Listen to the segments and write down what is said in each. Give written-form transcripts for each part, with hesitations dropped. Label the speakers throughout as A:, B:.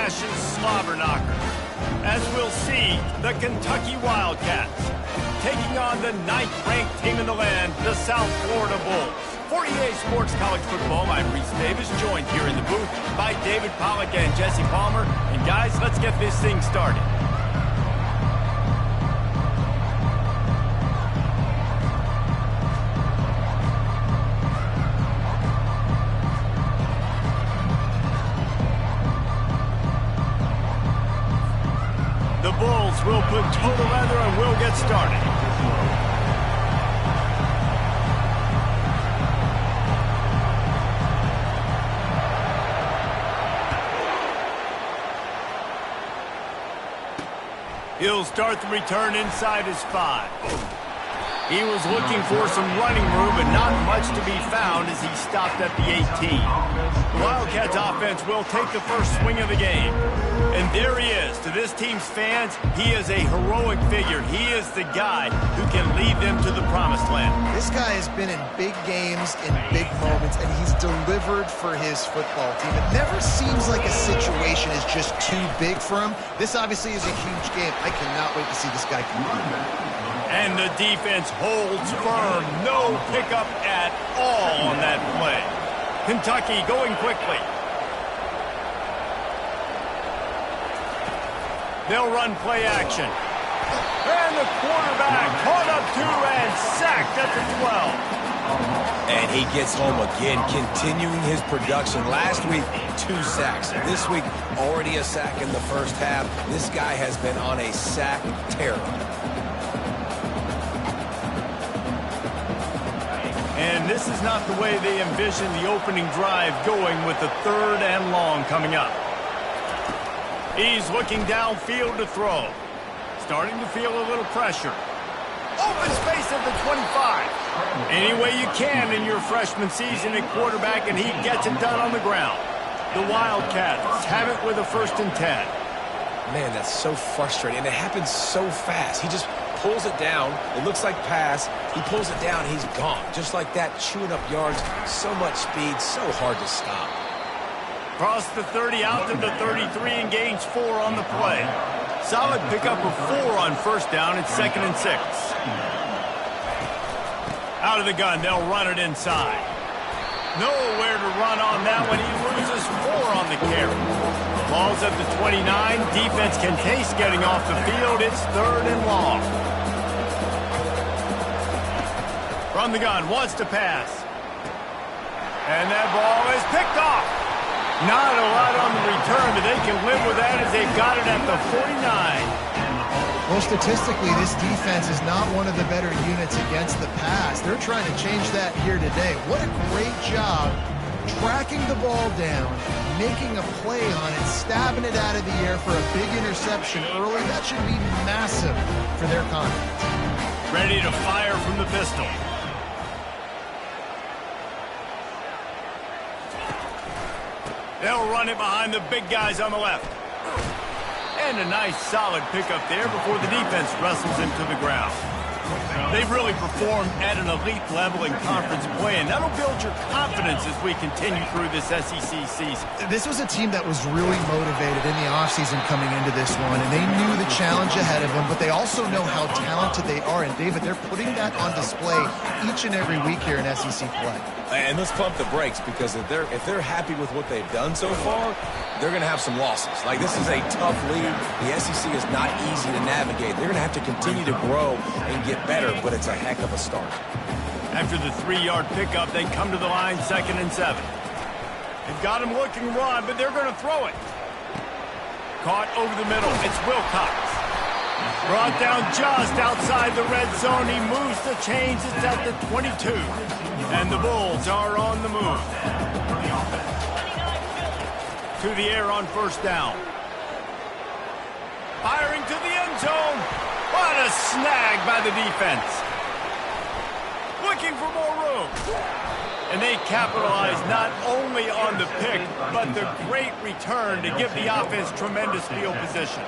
A: old-fashioned slobber knocker. As we'll see, the Kentucky Wildcats taking on the 9th-ranked team in the land, the South Florida Bulls. For EA Sports College Football, I'm Reese Davis, joined here in the booth by David Pollack and Jesse Palmer. And guys, let's get this thing started. The Bulls will put total leather and we'll get started. He'll start the return inside his 5. He was looking for some running room, but not much to be found as he stopped at the 18. The Wildcats offense will take the first swing of the game. And there he is. To this team's fans, he is a heroic figure. He is the guy who can lead them to the promised land.
B: This guy has been in big games, in big moments, and he's delivered for his football team. It never seems like a situation is just too big for him. This obviously is a huge game. I cannot wait to see this guy compete.
A: And the defense holds firm. No pickup at all on that play. Kentucky going quickly. They'll run play action. And the quarterback caught up 2 and sacked at the 12.
C: And he gets home again, continuing his production. Last week, 2 sacks. This week, already a sack in the first half. This guy has been on a sack tear.
A: And this is not the way they envisioned the opening drive going with the 3rd and long coming up. He's looking downfield to throw. Starting to feel a little pressure. Open space at the 25. Any way you can in your freshman season at quarterback, and he gets it done on the ground. The Wildcats have it with a 1st and 10.
C: Man, that's so frustrating. And it happens so fast. He just pulls it down. It looks like pass. He pulls it down. He's gone. Just like that, chewing up yards. So much speed, so hard to stop.
A: Cross the 30 out to the 33 and gains 4 on the play. Solid pickup of 4 on 1st down. It's 2nd and 6. Out of the gun, they'll run it inside. Nowhere to run on that one. He loses 4 on the carry. Ball's at the 29. Defense can taste getting off the field. It's 3rd and long. From the gun, wants to pass. And that ball is picked off. Not a lot on the return, but they can live with that as they've got it at the 49.
B: Well, statistically, this defense is not one of the better units against the pass. They're trying to change that here today. What a great job tracking the ball down, making a play on it, stabbing it out of the air for a big interception early. That should be massive for their confidence.
A: Ready to fire from the pistol. They'll run it behind the big guys on the left. And a nice solid pickup there before the defense wrestles him to the ground. They've really performed at an elite level in conference play, and that'll build your confidence as we continue through this SEC season.
B: This was a team that was really motivated in the offseason coming into this one, and they knew the challenge ahead of them, but they also know how talented they are. And, David, they're putting that on display each and every week here in SEC play.
C: And let's pump the brakes, because if they're happy with what they've done so far, they're going to have some losses. Like, this is a tough league. The SEC is not easy to navigate. They're going to have to continue to grow and get better, but it's a heck of a start.
A: After the 3-yard pickup, they come to the line, 2nd and 7. They've got him looking run, but they're going to throw it. Caught over the middle. It's Wilcox. Brought down just outside the red zone. He moves the chains. It's at the 22. And the Bulls are on the move. To the air on 1st down. Firing to the end zone. What a snag by the defense. Looking for more room. And they capitalize not only on the pick, but the great return to give the offense tremendous field position.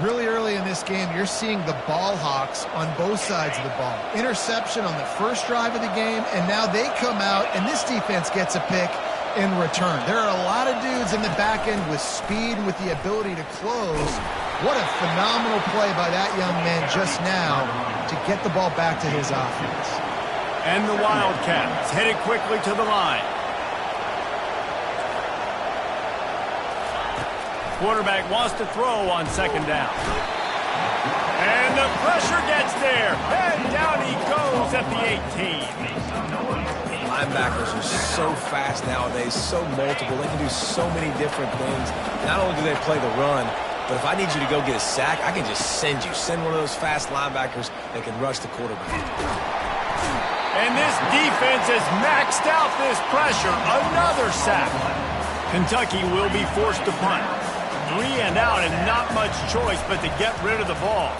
B: Really early in this game, you're seeing the ball hawks on both sides of the ball. Interception on the first drive of the game, and now they come out, and this defense gets a pick, in return. There are a lot of dudes in the back end with speed and with the ability to close. What a phenomenal play by that young man just now to get the ball back to his offense.
A: And the Wildcats headed quickly to the line. Quarterback wants to throw on second down. And the pressure gets there. And down he goes at the 18.
C: Linebackers are so fast nowadays, so multiple. They can do so many different things. Not only do they play the run, but if I need you to go get a sack, I can just send you. Send one of those fast linebackers that can rush the quarterback.
A: And this defense has maxed out this pressure. Another sack. Kentucky will be forced to punt. 3 and out and not much choice but to get rid of the ball.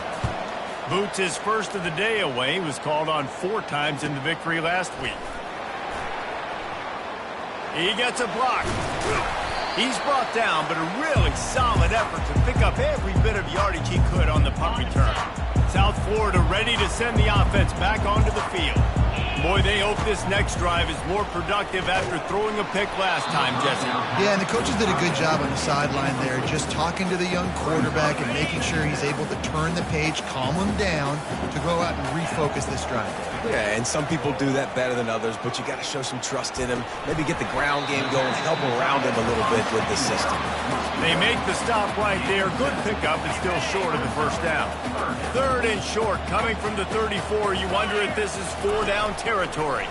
A: Boots, his first of the day away, was called on 4 times in the victory last week. He gets a block. He's brought down, but a really solid effort to pick up every bit of yardage he could on the punt return. South Florida ready to send the offense back onto the field. Boy, they hope this next drive is more productive after throwing a pick last time, Jesse.
B: Yeah, and the coaches did a good job on the sideline there, just talking to the young quarterback and making sure he's able to turn the page, calm him down to go out and refocus this drive.
C: Yeah, and some people do that better than others, but you got to show some trust in him. Maybe get the ground game going, help around him a little bit with the system.
A: They make the stop right there. Good pickup, and still short of the first down. 3rd and short, coming from the 34. You wonder if this is 4-down territory.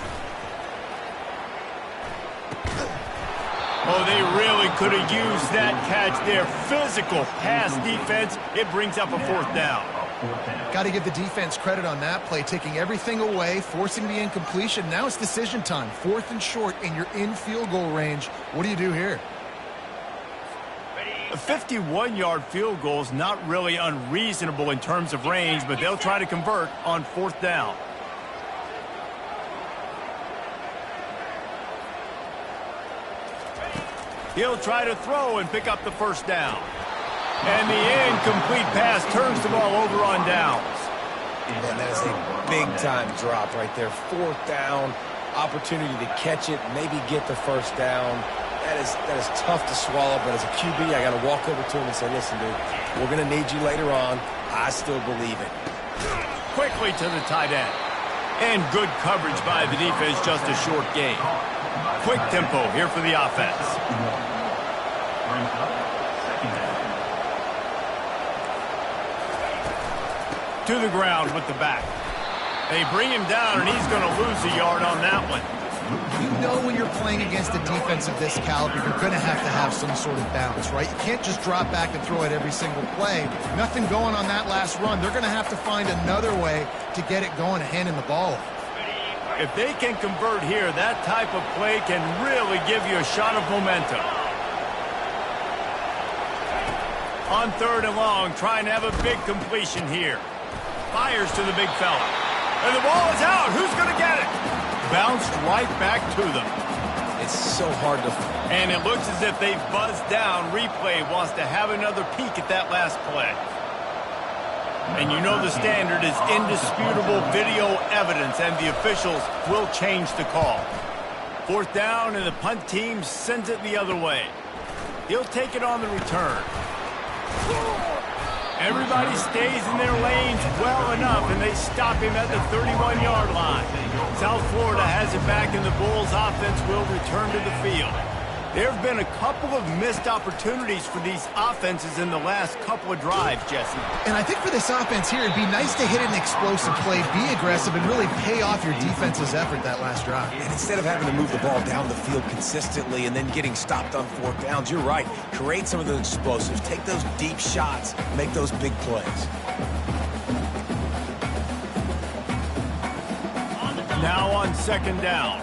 A: Oh, they really could have used that catch there. Physical pass defense. It brings up a 4th down.
B: Got to give the defense credit on that play, taking everything away, forcing the incompletion. Now it's decision time. 4th and short, and you're in field goal range. What do you do here?
A: A 51-yard field goal is not really unreasonable in terms of range, but they'll try to convert on 4th down. He'll try to throw and pick up the first down. And the incomplete pass turns the ball over on downs.
C: And that is a big-time drop right there. 4th down, opportunity to catch it, maybe get the first down. That is tough to swallow, but as a QB, I got to walk over to him and say, listen, dude, we're going to need you later on. I still believe it.
A: Quickly to the tight end. And good coverage by the defense, just a short gain. Quick tempo here for the offense. To the ground with the back. They bring him down, and he's going to lose a yard on that one.
B: You know when you're playing against a defense of this caliber, you're going to have some sort of balance, right? You can't just drop back and throw it every single play. Nothing going on that last run. They're going to have to find another way to get it going and handing the ball.
A: If they can convert here, that type of play can really give you a shot of momentum. On 3rd and long, trying to have a big completion here. Fires to the big fella. And the ball is out. Who's going to get it? Bounced right back to them.
C: It's so hard to...
A: And it looks as if they've buzzed down. Replay wants to have another peek at that last play. And you know the standard is indisputable video evidence, and the officials will change the call. 4th down, and the punt team sends it the other way. He'll take it on the return. Everybody stays in their lanes well enough, and they stop him at the 31-yard line. South Florida has it back, and the Bulls offense will return to the field. There have been a couple of missed opportunities for these offenses in the last couple of drives, Jesse.
B: And I think for this offense here, it'd be nice to hit an explosive play, be aggressive, and really pay off your defense's effort that last drive.
C: And instead of having to move the ball down the field consistently and then getting stopped on 4th downs, you're right. Create some of those explosives. Take those deep shots. Make those big plays.
A: Now on 2nd down.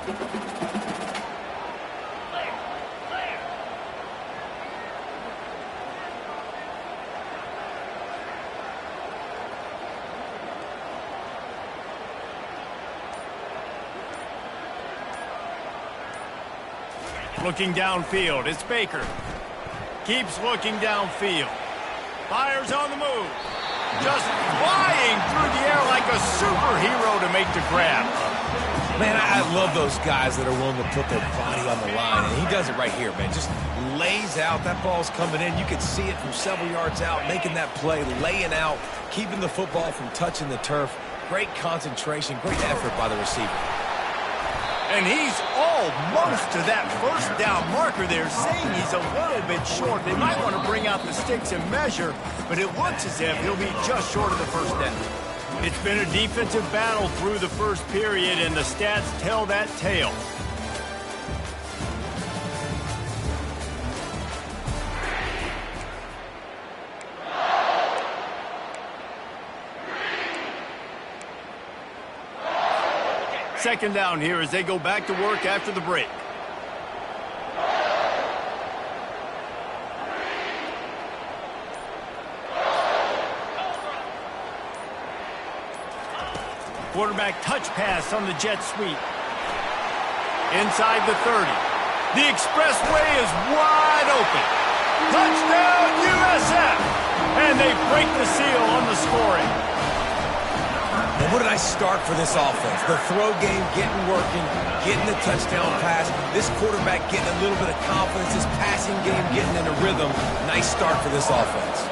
A: Looking downfield, it's Baker. Keeps looking downfield. Fires on the move. Just flying through the air like a superhero to make the grab.
C: Man, I love those guys that are willing to put their body on the line, and he does it right here, man. Just lays out. That ball's coming in. You can see it from several yards out, making that play, laying out, keeping the football from touching the turf. Great concentration, great effort by the receiver.
A: And he's almost to that first down marker there, saying he's a little bit short. They might want to bring out the sticks and measure, but it looks as if he'll be just short of the first down. It's been a defensive battle through the first period, and the stats tell that tale. Second down here as they go back to work after the break. Quarterback touch pass on the jet sweep. Inside the 30. The expressway is wide open. Touchdown USF! And they break the seal on the scoring.
C: And what a nice start for this offense. The throw game getting working, getting the touchdown pass. This quarterback getting a little bit of confidence. This passing game getting in a rhythm. Nice start for this offense.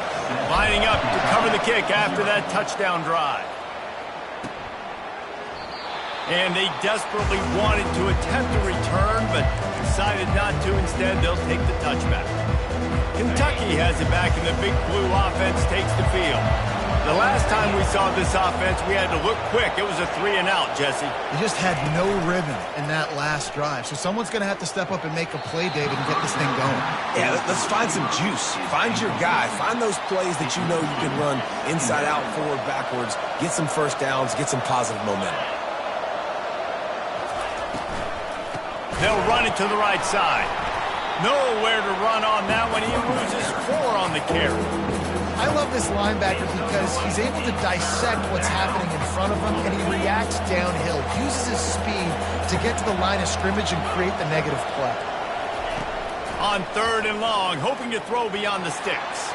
A: Lining up to cover the kick after that touchdown drive. And they desperately wanted to attempt a return, but decided not to. Instead, they'll take the touchback. Kentucky has it back, and the Big Blue offense takes the field. The last time we saw this offense, we had to look quick. It was a 3-and-out, Jesse.
B: They just had no rhythm in that last drive. So someone's going to have to step up and make a play, David, and get this thing going.
C: Yeah, let's find some juice. Find your guy. Find those plays that you know you can run inside out, forward, backwards. Get some first downs. Get some positive momentum.
A: They'll run it to the right side. Nowhere to run on that one. He loses 4 on the carry.
B: I love this linebacker because he's able to dissect what's happening in front of him, and he reacts downhill, uses his speed to get to the line of scrimmage and create the negative play.
A: On 3rd and long, hoping to throw beyond the sticks.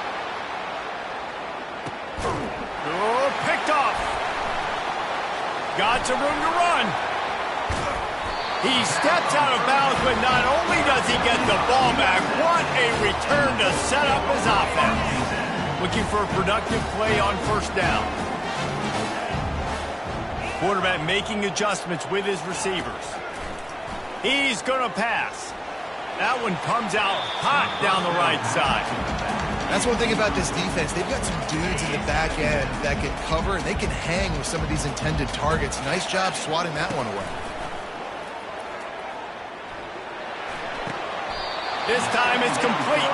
A: Oh, picked off. Got some room to run. He steps out of bounds, but not only does he get the ball back, what a return to set up his offense. Looking for a productive play on first down. Quarterback making adjustments with his receivers. He's going to pass. That one comes out hot down the right side.
B: That's one thing about this defense. They've got some dudes in the back end that can cover, and they can hang with some of these intended targets. Nice job swatting that one away.
A: This time it's complete.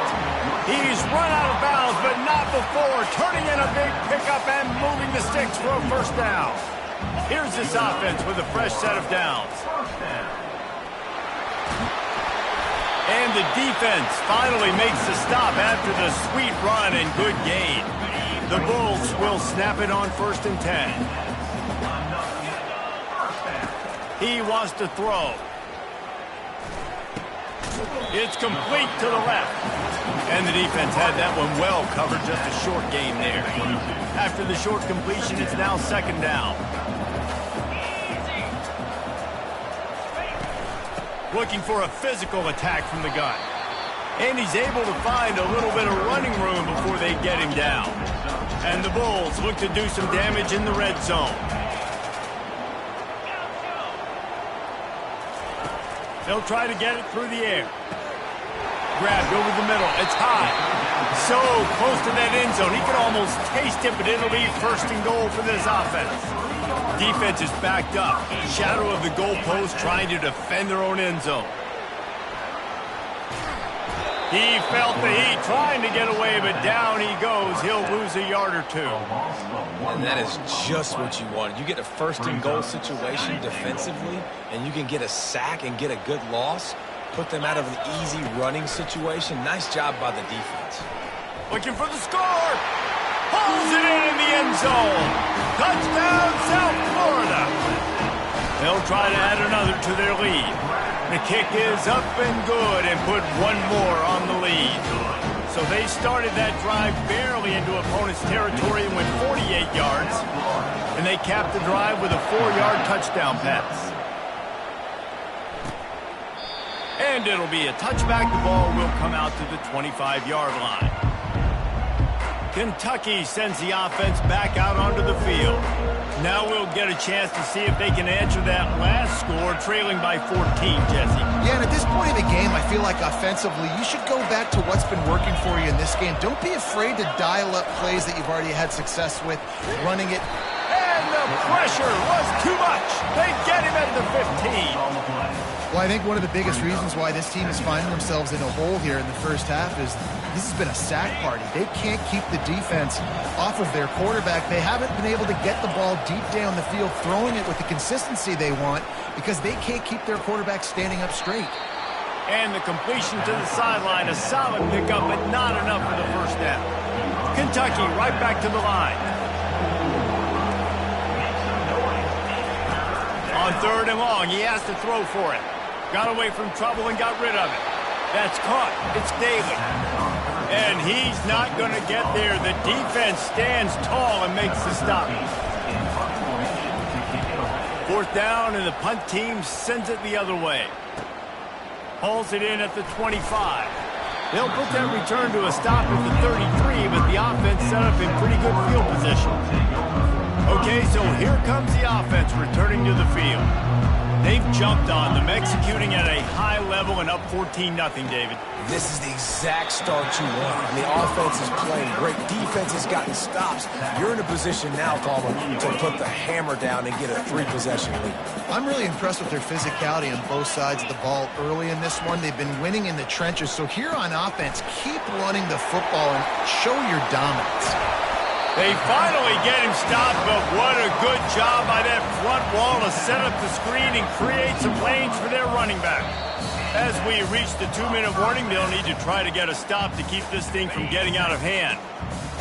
A: He's run out of bounds, but not before turning in a big pickup and moving the sticks for a first down. Here's this offense with a fresh set of downs. And the defense finally makes the stop after the sweet run and good gain. The Bulls will snap it on 1st and 10. He wants to throw. It's complete to the left. And the defense had that one well covered, just a short gain there. After the short completion, it's now 2nd down. Looking for a physical attack from the gun. And he's able to find a little bit of running room before they get him down. And the Bulls look to do some damage in the red zone. They'll try to get it through the air. Grabbed over the middle. It's high. So close to that end zone. He can almost taste it, but it'll be 1st and goal for this offense. Defense is backed up. Shadow of the goalpost trying to defend their own end zone. He felt the heat trying to get away, but down he goes. He'll lose a yard or 2.
C: And that is just what you wanted. You get a 1st and goal situation defensively, and you can get a sack and get a good loss. Put them out of an easy running situation. Nice job by the defense.
A: Looking for the score. Pulls it in the end zone. Touchdown, South Florida. They'll try to add another to their lead. The kick is up and good and put one more on the lead. So they started that drive barely into opponent's territory and went 48 yards. And they capped the drive with a 4-yard touchdown pass. And it'll be a touchback. The ball will come out to the 25-yard line. Kentucky sends the offense back out onto the field. Now we'll get a chance to see if they can answer that last score, trailing by 14, Jesse.
B: Yeah, and at this point in the game, I feel like offensively, you should go back to what's been working for you in this game. Don't be afraid to dial up plays that you've already had success with, running it.
A: And the pressure was too much. They get him at the 15.
B: Well, I think one of the biggest reasons why this team is finding themselves in a hole here in the first half is this has been a sack party. They can't keep the defense off of their quarterback. They haven't been able to get the ball deep down the field, throwing it with the consistency they want because they can't keep their quarterback standing up straight.
A: And the completion to the sideline, a solid pickup, but not enough for the first down. Kentucky right back to the line. On 3rd and long, he has to throw for it. Got away from trouble and got rid of it. That's caught. It's Daly. And he's not going to get there. The defense stands tall and makes the stop. 4th down, and the punt team sends it the other way. Hauls it in at the 25. They'll put that return to a stop at the 33, but the offense set up in pretty good field position. Okay, so here comes the offense returning to the field. They've jumped on them, executing at a high level and up 14-0, David.
C: This is the exact start you want. The offense is playing great. Defense has gotten stops. You're in a position now, Palmer, to put the hammer down and get a 3-possession lead.
B: I'm really impressed with their physicality on both sides of the ball early in this one. They've been winning in the trenches. So here on offense, keep running the football and show your dominance.
A: They finally get him stopped, but what a good job by that front wall to set up the screen and create some lanes for their running back. As we reach the 2-minute warning, they'll need to try to get a stop to keep this thing from getting out of hand.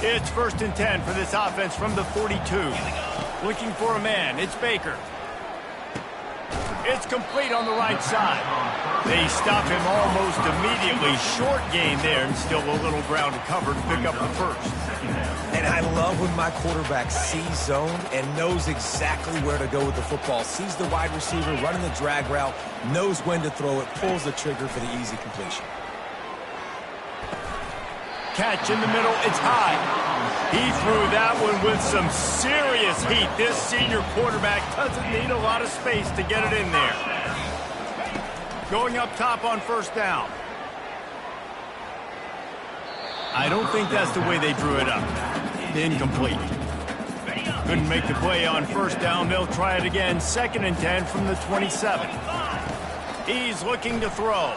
A: It's 1st and 10 for this offense from the 42. Looking for a man. It's Baker. It's complete on the right side. They stop him almost immediately. Short gain there, and still a little ground to cover to pick up the first.
C: And I love when my quarterback sees zone and knows exactly where to go with the football. Sees the wide receiver running the drag route, knows when to throw it, pulls the trigger for the easy completion.
A: Catch in the middle, it's high. He threw that one with some serious heat. This senior quarterback doesn't need a lot of space to get it in there. Going up top on 1st down. I don't think that's the way they drew it up. Incomplete. Couldn't make the play on 1st down. They'll try it again. 2nd and 10 from the 27. He's looking to throw.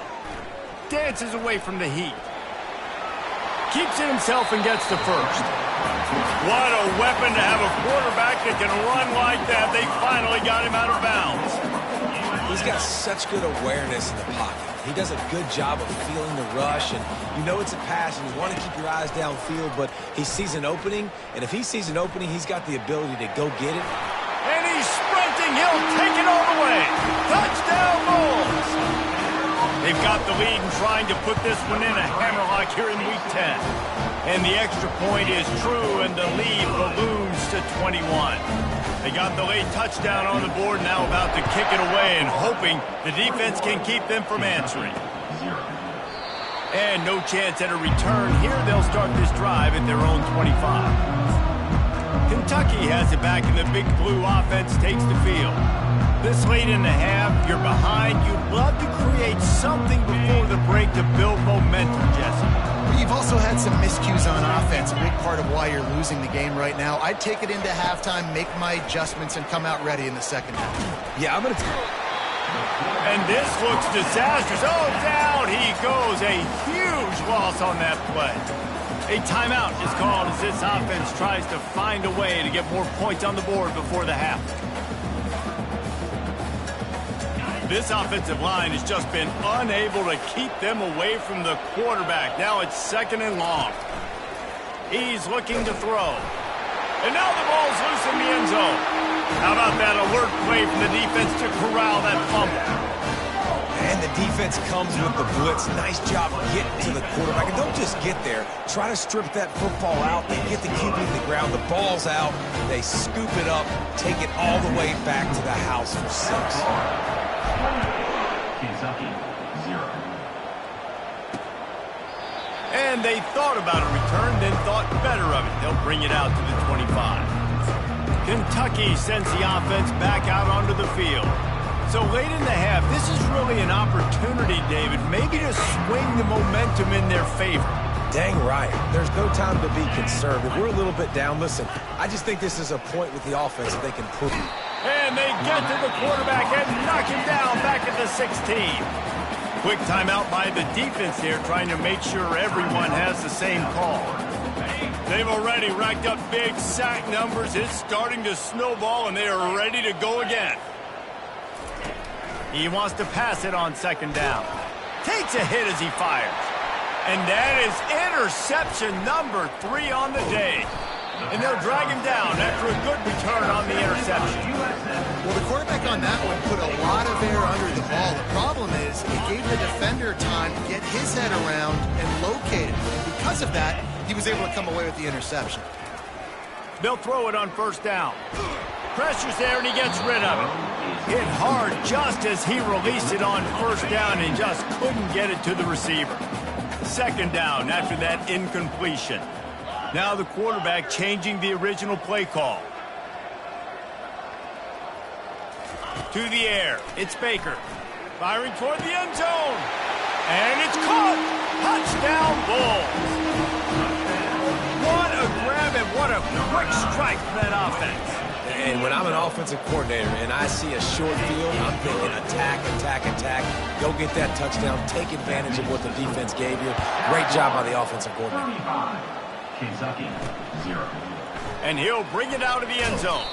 A: Dances away from the heat. Keeps it himself and gets the first. What a weapon to have a quarterback that can run like that. They finally got him out of bounds.
C: He's got such good awareness in the pocket. He does a good job of feeling the rush, and you know it's a pass, and you want to keep your eyes downfield, but he sees an opening, and if he sees an opening, he's got the ability to go get it.
A: And he's sprinting. He'll take it all the way. Touchdown, Bulls! They've got the lead and trying to put this one in a hammerlock here in Week 10. And the extra point is true, and the lead balloons to 21. They got the late touchdown on the board, now about to kick it away and hoping the defense can keep them from answering. And no chance at a return. Here they'll start this drive at their own 25. Kentucky has it back, and the big blue offense takes the field. This late in the half, you're behind. You'd love to create something before the break to build momentum, Jesse.
B: You've also had some miscues on offense, a big part of why you're losing the game right now. I'd take it into halftime, make my adjustments, and come out ready in the second half.
C: Yeah, I'm going to...
A: And this looks disastrous. Oh, down he goes. A huge loss on that play. A timeout is called as this offense tries to find a way to get more points on the board before the half. This offensive line has just been unable to keep them away from the quarterback. Now it's 2nd and long. He's looking to throw. And now the ball's loose in the end zone. How about that alert play from the defense to corral that fumble?
C: And the defense comes with the blitz. Nice job getting to the quarterback. And don't just get there. Try to strip that football out. They get the QB to the ground. The ball's out. They scoop it up, take it all the way back to the house for 6.
D: Kentucky.
A: And they thought about a return, then thought better of it. They'll bring it out to the 25. Kentucky sends the offense back out onto the field. So late in the half, this is really an opportunity, David, maybe to swing the momentum in their favor.
C: Dang right. There's no time to be concerned. If we're a little bit down, listen, I just think this is a point with the offense that they can prove.
A: And they get to the quarterback and knock him down back at the 16. Quick timeout by the defense here, trying to make sure everyone has the same call. They've already racked up big sack numbers. It's starting to snowball, and they are ready to go again. He wants to pass it on second down. Takes a hit as he fires. And that is interception number 3 on the day. And they'll drag him down after a good return on the interception.
B: Well, the quarterback on that one put a lot of air under the ball. The problem is it gave the defender time to get his head around and locate it. And because of that, he was able to come away with the interception.
A: They'll throw it on first down. Pressure's there, and he gets rid of it. Hit hard just as he released it on first down and just couldn't get it to the receiver. Second down after that incompletion. Now the quarterback changing the original play call. To the air. It's Baker. Firing toward the end zone. And it's caught. Touchdown Bulls. What a grab and what a quick strike from that offense.
C: And when I'm an offensive coordinator and I see a short field, I'm thinking attack, attack, attack. Go get that touchdown. Take advantage of what the defense gave you. Great job by the offensive coordinator.
D: Kentucky, 0.
A: And he'll bring it out of the end zone.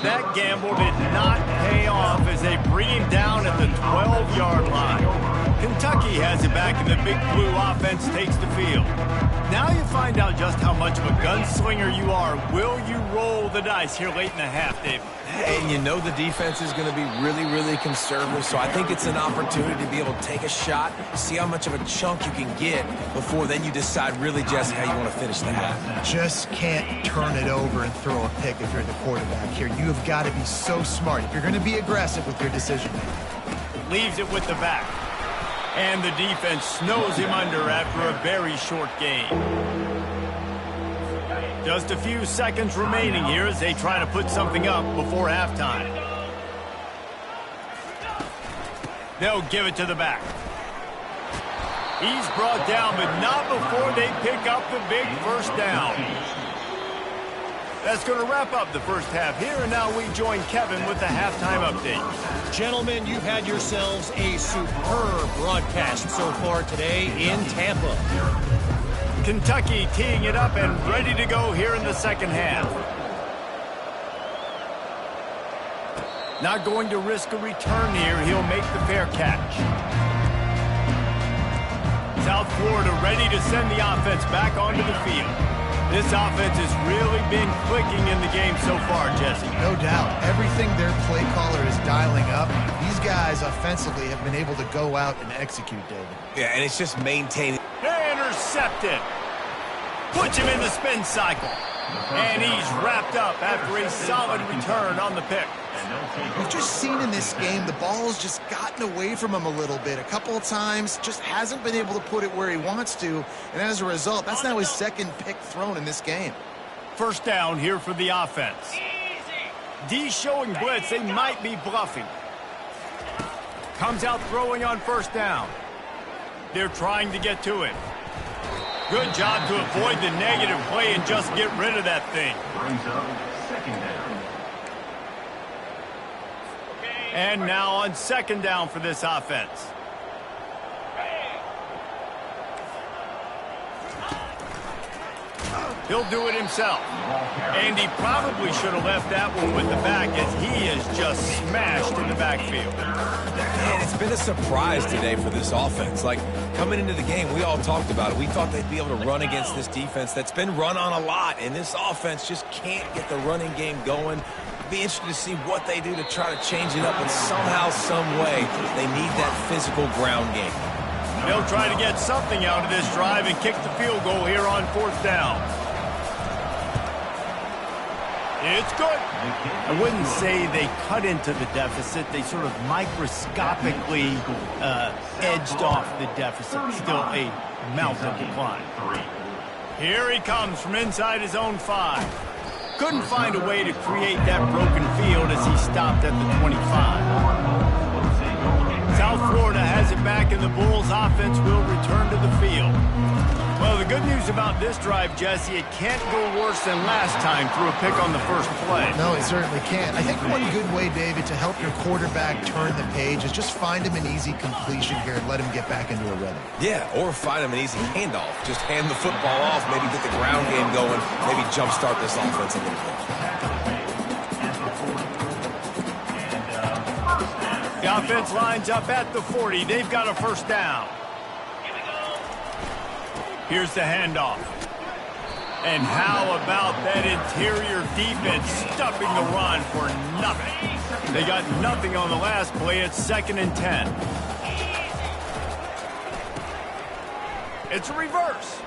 A: That gamble did not pay off as they bring him down at the 12-yard line. Kentucky has it back, and the Big Blue offense takes the field. Now you find out just how much of a gunslinger you are. Will you roll the dice here late in the half, David?
C: And you know the defense is going to be really, really conservative, so I think it's an opportunity to be able to take a shot, see how much of a chunk you can get before then you decide really, Jesse, how you want to finish the half.
B: Just can't turn it over and throw a pick if you're the quarterback here. You have got to be so smart if you're going to be aggressive with your decision-making.
A: Leaves it with the back. And the defense snows him under after a very short game. Just a few seconds remaining here as they try to put something up before halftime. They'll give it to the back. He's brought down, but not before they pick up the big first down. That's going to wrap up the first half here, and now we join Kevin with the halftime update.
E: Gentlemen, you've had yourselves a superb broadcast so far today in Tampa.
A: Kentucky teeing it up and ready to go here in the second half. Not going to risk a return here. He'll make the fair catch. South Florida ready to send the offense back onto the field. This offense has really been clicking in the game so far, Jesse.
B: No doubt. Everything their play caller is dialing up, these guys offensively have been able to go out and execute, David.
C: Yeah, and it's just maintaining.
A: Intercepted. Puts him in the spin cycle. And he's wrapped up after a solid return on the pick.
B: We've just seen in this game the ball's just gotten away from him a little bit. A couple of times, just hasn't been able to put it where he wants to. And as a result, that's now his second pick thrown in this game.
A: First down here for the offense. D showing blitz. They might be bluffing. Comes out throwing on first down. They're trying to get to it. Good job to avoid the negative play and just get rid of that thing.
D: Brings up second down.
A: And now on second down for this offense. He'll do it himself. And he probably should have left that one with the back as he is just smashed in the backfield.
C: Man, it's been a surprise today for this offense. Like, coming into the game, we all talked about it. We thought they'd be able to run against this defense that's been run on a lot, and this offense just can't get the running game going. Be interested to see what they do to try to change it up, but somehow, some way, they need that physical ground game.
A: They'll try to get something out of this drive and kick the field goal here on fourth down. It's good. I wouldn't say they cut into the deficit. They sort of microscopically edged off the deficit. Still a mountain decline. Here he comes from inside his own 5. Couldn't find a way to create that broken field as he stopped at the 25. South Florida has it back, and the Bulls offense will return to the field. Well, the good news about this drive, Jesse, it can't go worse than last time through a pick on the first play.
B: No, it certainly can't. I think one good way, David, to help your quarterback turn the page is just find him an easy completion here and let him get back into a rhythm.
C: Yeah, or find him an easy handoff. Just hand the football off, maybe get the ground game going, maybe jumpstart this offense a little bit.
A: The offense lines up at the 40. They've got a first down. Here's the handoff. And how about that interior defense stuffing the run for nothing? They got nothing on the last play. It's 2nd and 10. It's a reverse.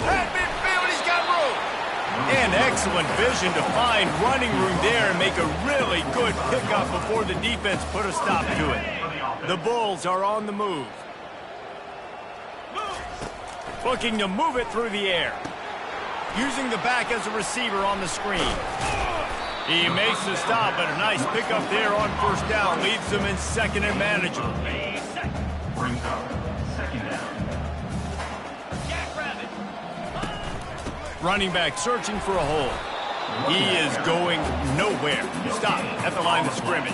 A: At midfield, he's got room. And excellent vision to find running room there and make a really good pickup before the defense put a stop to it. The Bulls are on the move. Looking to move it through the air. Using the back as a receiver on the screen. He makes the stop, but a nice pickup there on first down. Leaves them in 2nd and manageable.
D: Brings up 2nd down.
A: Running back searching for a hole. He is going nowhere. Stop at the line of scrimmage.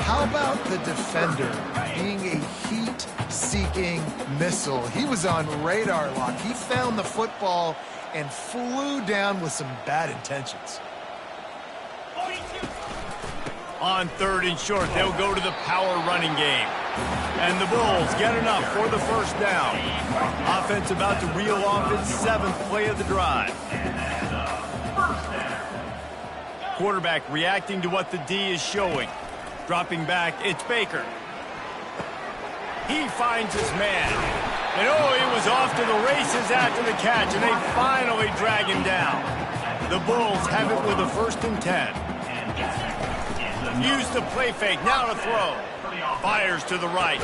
B: How about the defender being a heat-seeking missile? He was on radar lock. He found the football and flew down with some bad intentions.
A: On 3rd and short, they'll go to the power running game. And the Bulls get enough for the first down. Offense about to reel off its 7th play of the drive. Quarterback reacting to what the D is showing. Dropping back, it's Baker. He finds his man. And he was off to the races after the catch, and they finally drag him down. The Bulls have it with a 1st and 10. Use the play fake, now to throw. Fires to the right.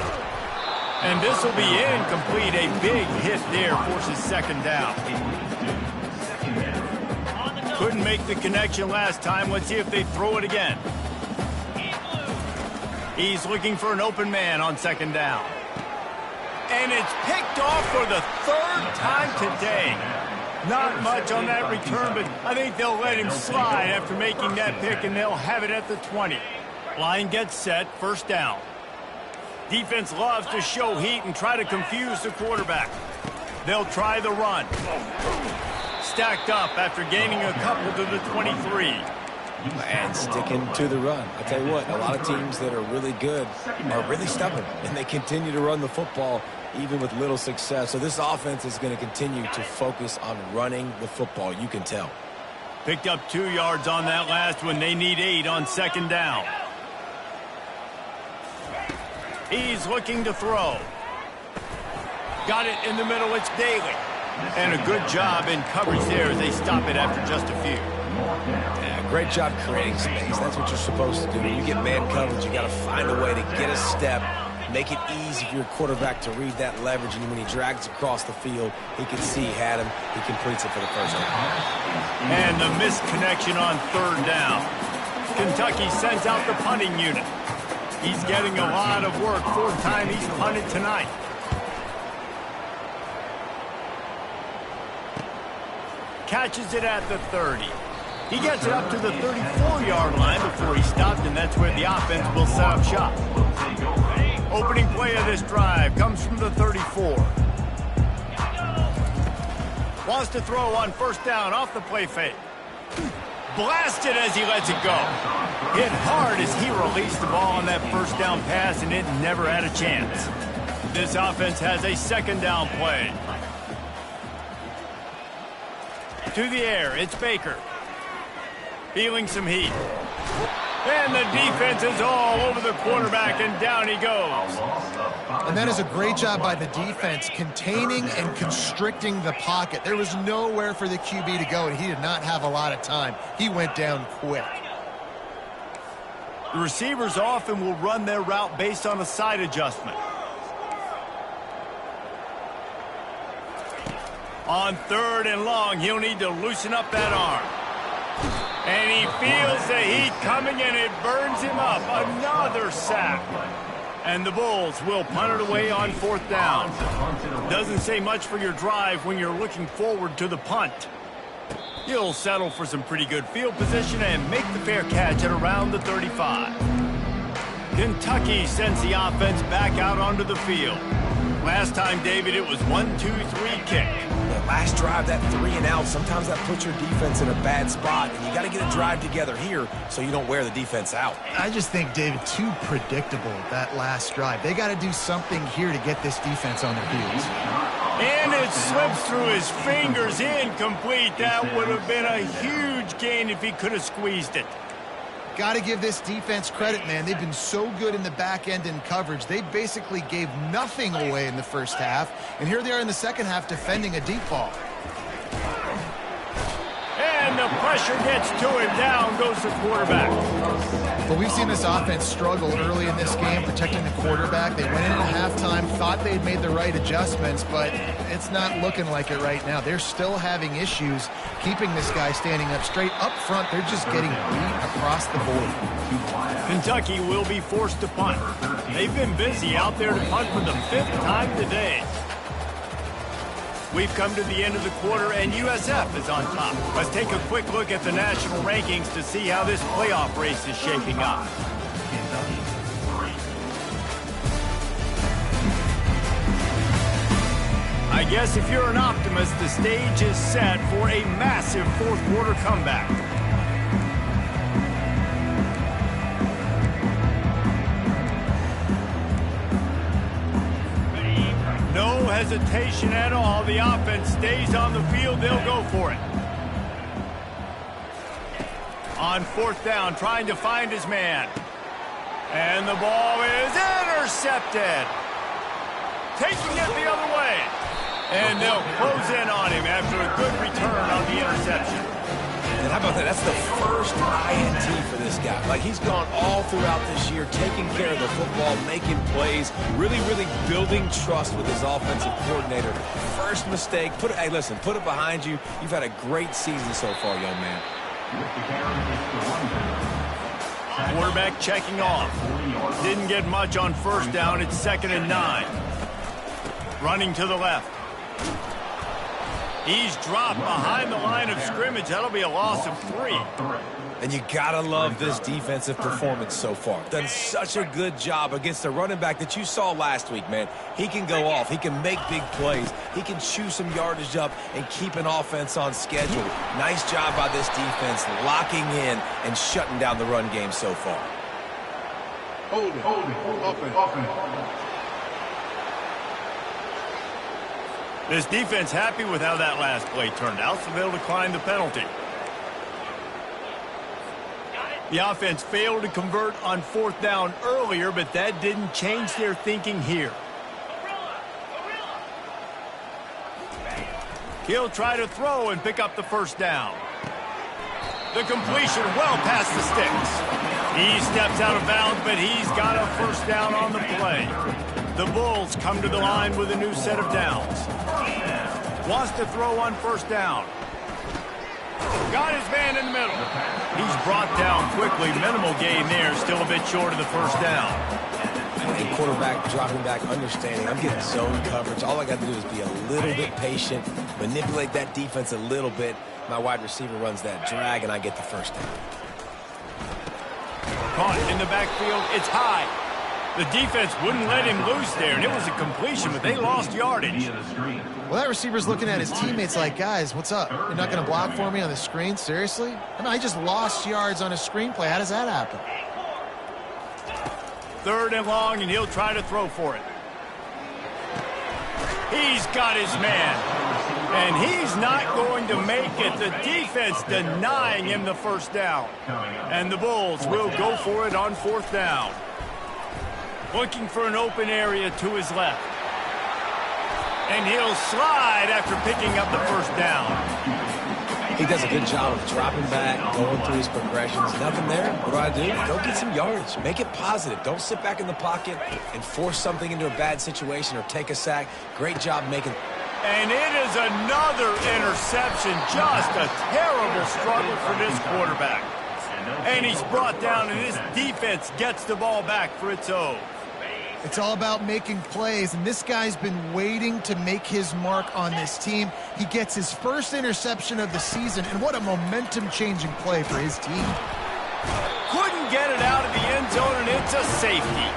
A: And this will be incomplete. A big hit there forces 2nd down. Couldn't make the connection last time. Let's see if they throw it again. He's looking for an open man on 2nd down. And it's picked off for the 3rd time today. Not much on that return, but I think they'll let him slide after making that pick, and they'll have it at the 20. Line gets set, 1st down. Defense loves to show heat and try to confuse the quarterback. They'll try the run. Stacked up after gaining a couple to the 23.
C: And sticking to the run. I tell you what, a lot of teams that are really good are really stubborn, and they continue to run the football even with little success. So this offense is going to continue to focus on running the football. You can tell.
A: Picked up 2 yards on that last one. They need 8 on 2nd down. He's looking to throw. Got it in the middle. It's Daly. And a good job in coverage there as they stop it after just a few.
C: Yeah, great job creating space. That's what you're supposed to do. When you get man coverage, you got to find a way to get a step, make it easy for your quarterback to read that leverage, and when he drags across the field, he can see he had him. He completes it for the first down.
A: And the missed connection on 3rd down. Kentucky sends out the punting unit. He's getting a lot of work. 4th time he's punted tonight. Catches it at the 30. He gets it up to the 34-yard line before he stopped, and that's where the offense will set up shop. Opening play of this drive comes from the 34. Wants to throw on 1st down off the play fake. Blasted as he lets it go. Hit hard as he released the ball on that 1st down pass, and it never had a chance. This offense has a 2nd down play. To the air, it's Baker. Feeling some heat. And the defense is all over the quarterback, and down he goes.
B: And that is a great job by the defense, containing and constricting the pocket. There was nowhere for the QB to go, and he did not have a lot of time. He went down quick.
A: The receivers often will run their route based on a side adjustment. On 3rd and long, he'll need to loosen up that arm. And he feels the heat coming, and it burns him up. Another sack. And the Bulls will punt it away on 4th down. Doesn't say much for your drive when you're looking forward to the punt. He'll settle for some pretty good field position and make the fair catch at around the 35. Kentucky sends the offense back out onto the field. Last time, David, it was 1-2-3 kick.
C: That last drive, that 3 and out, sometimes that puts your defense in a bad spot, and you got to get a drive together here so you don't wear the defense out.
B: I just think, David, too predictable, that last drive. They got to do something here to get this defense on their heels.
A: And it slips through his fingers, incomplete. That would have been a huge gain if he could have squeezed it.
B: Got to give this defense credit, man. They've been so good in the back end in coverage. They basically gave nothing away in the first half, and here they are in the second half defending a deep ball.
A: And the pressure gets to him. Down goes the quarterback.
B: But we've seen this offense struggle early in this game protecting the quarterback. They went in at halftime, thought they'd made the right adjustments, but it's not looking like it right now. They're still having issues keeping this guy standing up straight. Up front, they're just getting beat across the board.
A: Kentucky will be forced to punt. They've been busy out there to punt for the 5th time today. We've come to the end of the quarter, and USF is on top. Let's take a quick look at the national rankings to see how this playoff race is shaping up. I guess if you're an optimist, the stage is set for a massive 4th quarter comeback. No hesitation at all. The offense stays on the field. They'll go for it. On 4th down, trying to find his man. And the ball is intercepted. Taking it the other way. And they'll close in on him after a good return on the interception.
C: And how about that? That's the first INT for this guy. Like, he's gone all throughout this year, taking care of the football, making plays, really building trust with his offensive coordinator. First mistake, hey, listen, put it behind you. You've had a great season so far, young man.
A: Quarterback checking off. Didn't get much on 1st down. It's 2nd and 9. Running to the left. He's dropped behind the line of scrimmage. That'll be a loss of 3.
C: And you gotta love this defensive performance so far. Done such a good job against the running back that you saw last week, man. He can go off. He can make big plays. He can chew some yardage up and keep an offense on schedule. Nice job by this defense locking in and shutting down the run game so far.
F: Hold it. Offense.
A: This defense happy with how that last play turned out, so they'll decline the penalty. The offense failed to convert on 4th down earlier, but that didn't change their thinking here. He'll try to throw and pick up the 1st down. The completion well past the sticks. He steps out of bounds, but he's got a 1st down on the play. The Bulls come to the line with a new set of downs. Wants to throw on 1st down. Got his man in the middle. He's brought down quickly. Minimal gain there. Still a bit short of the 1st down.
C: The quarterback dropping back, understanding I'm getting zone coverage. All I got to do is be a little bit patient, manipulate that defense a little bit. My wide receiver runs that drag, and I get the 1st down.
A: Caught in the backfield. It's high. The defense wouldn't let him loose there, and it was a completion, but they lost yardage.
B: Well, that receiver's looking at his teammates like, guys, what's up? You're not going to block for me on the screen? Seriously? I mean, I just lost yards on a screenplay. How does that happen?
A: 3rd and long, and he'll try to throw for it. He's got his man. And he's not going to make it. The defense denying him the first down. And the Bulls will go for it on fourth down. Looking for an open area to his left. And he'll slide after picking up the first down.
C: He does a good job of dropping back, going through his progressions. Nothing there. What do? Go get some yardage. Make it positive. Don't sit back in the pocket and force something into a bad situation or take a sack. Great job making.
A: And it is another interception. Just a terrible struggle for this quarterback. And he's brought down, and this defense gets the ball back for its own.
B: It's all about making plays, and this guy's been waiting to make his mark on this team. He gets his first interception of the season, and what a momentum-changing play for his team.
A: Couldn't get it out of the end zone, and it's a safety.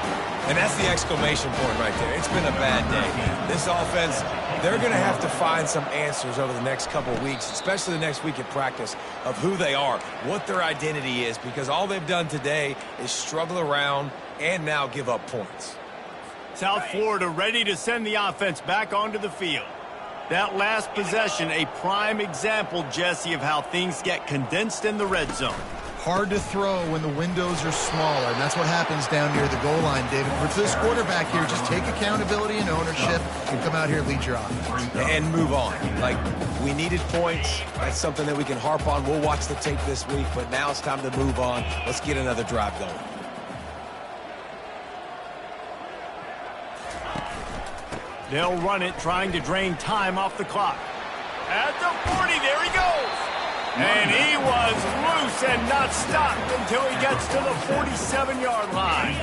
C: And that's the exclamation point right there. It's been a bad day. This offense, they're going to have to find some answers over the next couple weeks, especially the next week at practice, of who they are, what their identity is, because all they've done today is struggle around and now give up points.
A: South Florida ready to send the offense back onto the field. That last possession, a prime example, Jesse, of how things get condensed in the red zone.
B: Hard to throw when the windows are smaller, and that's what happens down near the goal line, David. For this quarterback here, just take accountability and ownership and come out here and lead your offense.
C: And move on. Like, we needed points. That's something that we can harp on. We'll watch the tape this week, but now it's time to move on. Let's get another drive going.
A: They'll run it, trying to drain time off the clock. At the 40, there he goes. And he was loose and not stopped until he gets to the 47-yard line.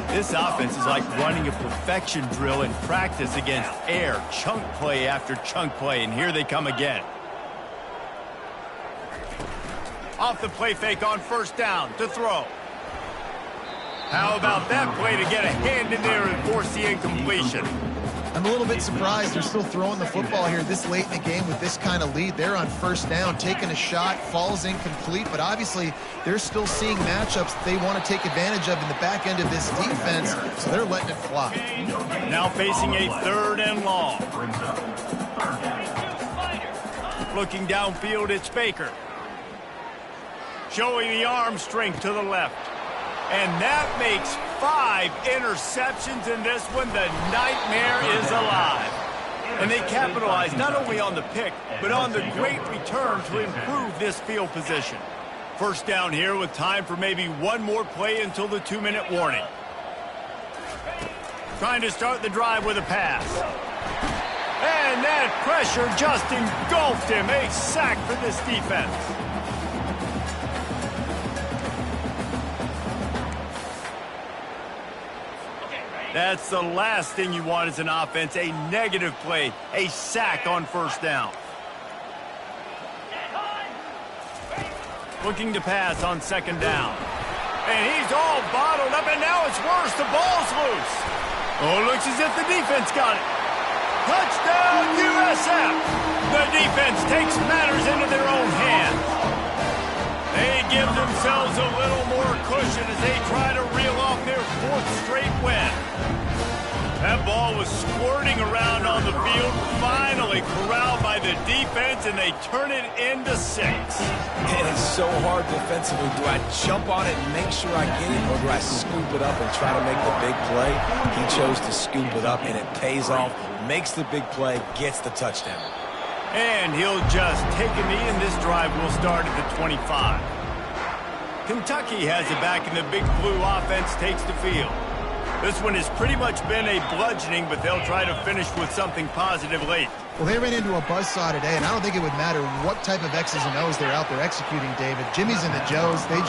A: This offense is like running a perfection drill in practice against air, chunk play after chunk play, and here they come again. Off the play fake on first down to throw. How about that play to get a hand in there and force the incompletion?
B: I'm a little bit surprised they're still throwing the football here this late in the game with this kind of lead. They're on first down, taking a shot, falls incomplete, but obviously they're still seeing matchups that they want to take advantage of in the back end of this defense, so they're letting it fly.
A: Now facing a third and long. Looking downfield, it's Baker. Showing the arm strength to the left. And that makes 5 interceptions in this one. The nightmare is alive. And they capitalize not only on the pick, but on the great return to improve this field position. First down here with time for maybe one more play until the 2-minute warning. Trying to start the drive with a pass. And that pressure just engulfed him. A sack for this defense. That's the last thing you want as an offense, a negative play, a sack on first down. Looking to pass on second down. And he's all bottled up, and now it's worse. The ball's loose. Oh, looks as if the defense got it. Touchdown, USF. The defense takes matters into their own hands. They give themselves a little more cushion as they try to reel off their 4th straight win. That ball was squirting around on the field, finally corralled by the defense, and they turn it into 6.
C: And it's so hard defensively. Do I jump on it and make sure I get it, or do I scoop it up and try to make the big play? He chose to scoop it up, and it pays off, makes the big play, gets the touchdown.
A: And he'll just take a knee, and this drive will start at the 25. Kentucky has it back, and the Big Blue offense takes the field. This one has pretty much been a bludgeoning, but they'll try to finish with something positive late.
B: Well, they ran into a buzzsaw today, and I don't think it would matter what type of X's and O's they're out there executing, David. Jimmy's and the Joes, they're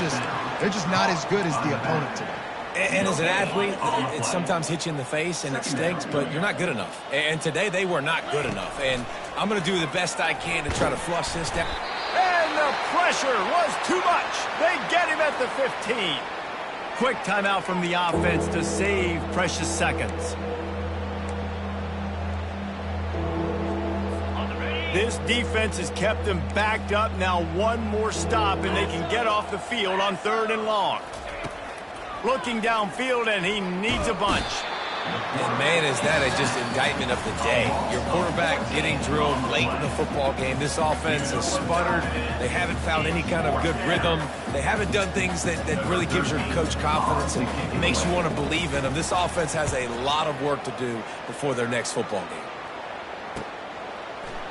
B: just not as good as the opponent today.
C: And as an athlete, it sometimes hits you in the face and it stinks, but you're not good enough. And today they were not good enough. And I'm going to do the best I can to try to flush this down.
A: And the pressure was too much. They get him at the 15. Quick timeout from the offense to save precious seconds. This defense has kept them backed up. Now one more stop and they can get off the field on 3rd and long. Looking downfield, and he needs a bunch.
C: And man, is that just indictment of the day. Your quarterback getting drilled late in the football game. This offense has sputtered. They haven't found any kind of good rhythm. They haven't done things that really gives your coach confidence and makes you want to believe in them. This offense has a lot of work to do before their next football game.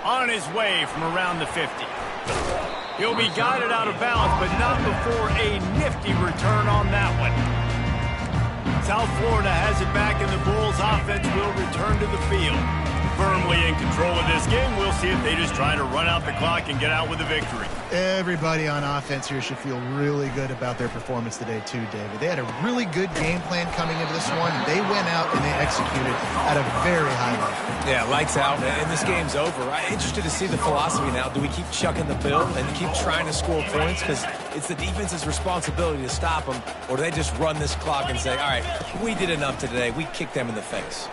A: On his way from around the 50. He'll be guided out of bounds, but not before a nifty return on that one. South Florida has it back, and the Bulls offense will return to the field. Firmly in control of this game. We'll see if they just try to run out the clock and get out with a victory.
B: Everybody on offense here should feel really good about their performance today too, David. They had a really good game plan coming into this one. They went out and they executed at a very high level.
C: Yeah, lights out, and this game's over. I'm interested to see the philosophy now. Do we keep chucking the bill and keep trying to score points? Because it's the defense's responsibility to stop them, or do they just run this clock and say, all right, we did enough today. We kicked them in the face.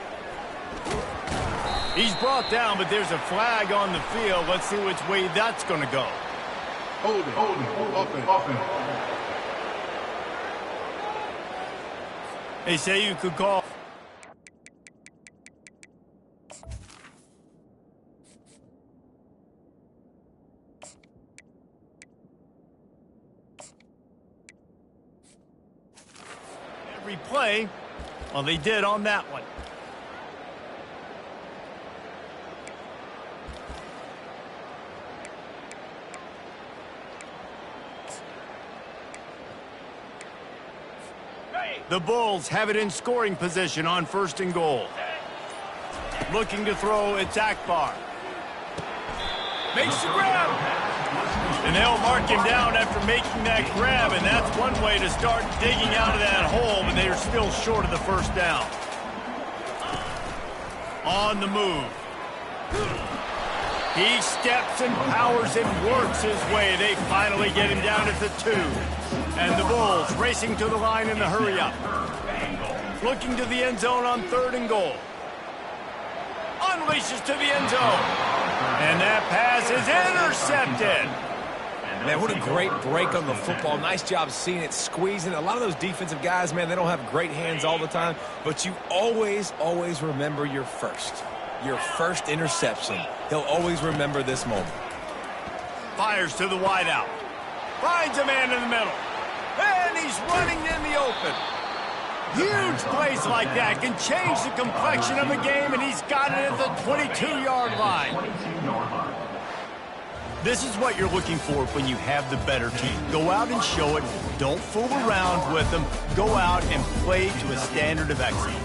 A: He's brought down, but there's a flag on the field. Let's see which way that's going to go.
F: Hold it. Offense.
A: They say you could call. Every play, well, they did on that one. The Bulls have it in scoring position on 1st and goal. Looking to throw, it's Akbar. Makes the grab. And they'll mark him down after making that grab, and that's one way to start digging out of that hole, but they are still short of the first down. On the move. He steps and powers and works his way. They finally get him down at the 2. And the Bulls racing to the line in the hurry-up. Looking to the end zone on 3rd and goal. Unleashes to the end zone. And that pass is intercepted.
C: Man, what a great break on the football. Nice job seeing it, squeezing. A lot of those defensive guys, man, they don't have great hands all the time. But you always remember your first interception. He'll always remember this moment.
A: Fires to the wideout. Finds a man in the middle. And he's running in the open. Huge plays like that can change the complexion of a game, and he's got it at the 22-yard line. This is what you're looking for when you have the better team. Go out and show it. Don't fool around with them. Go out and play to a standard of excellence.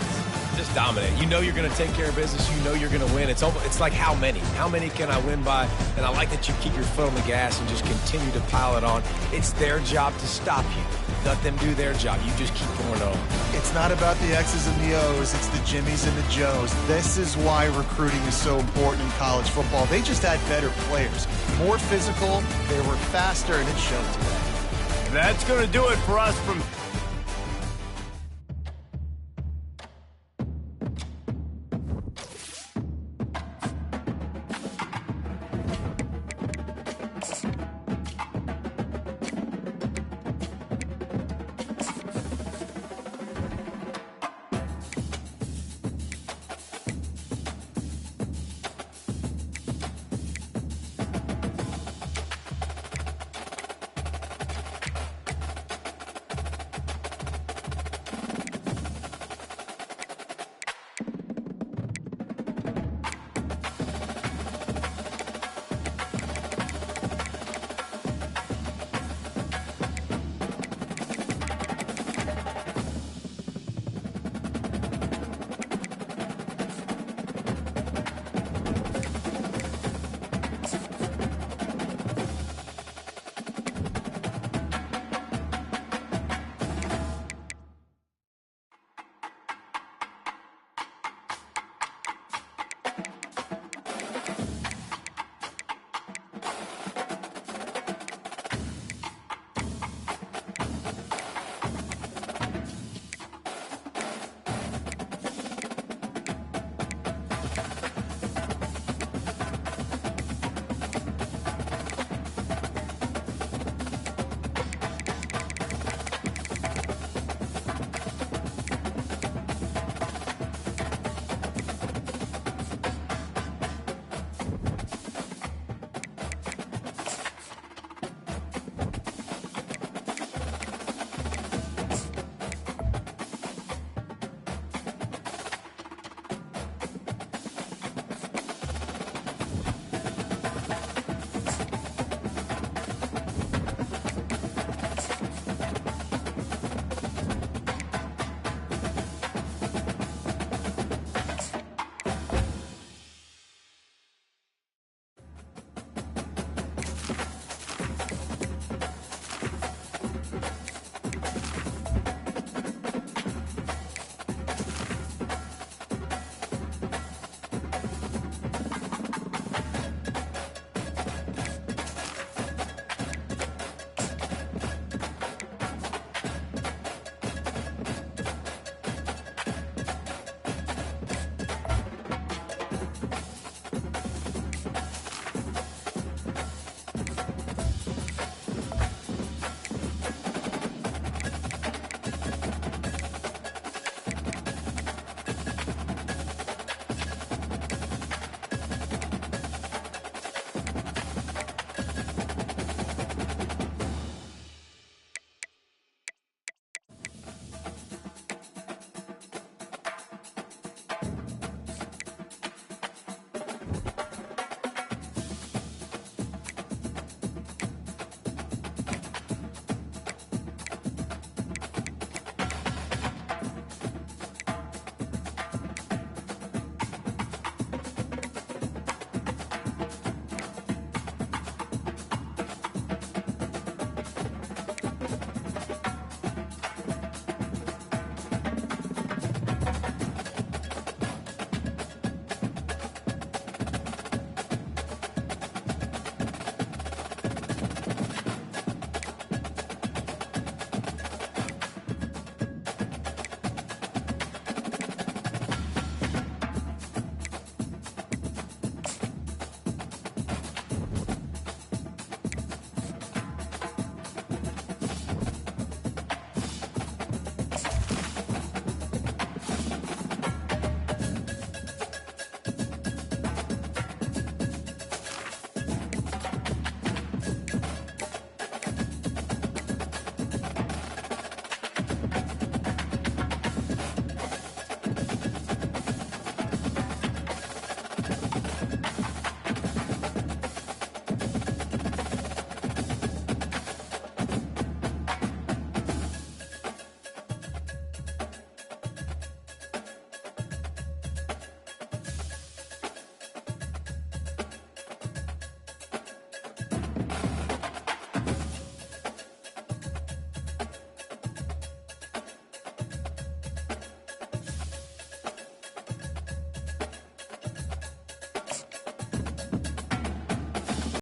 C: Just dominate. You know you're going to take care of business. You know you're going to win. It's like how many? How many can I win by? And I like that you keep your foot on the gas and just continue to pile it on. It's their job to stop you. Let them do their job. You just keep going on.
B: It's not about the X's and the O's. It's the Jimmies and the Joes. This is why recruiting is so important in college football. They just had better players. More physical. They were faster, and it showed today.
A: That's going to do it for us from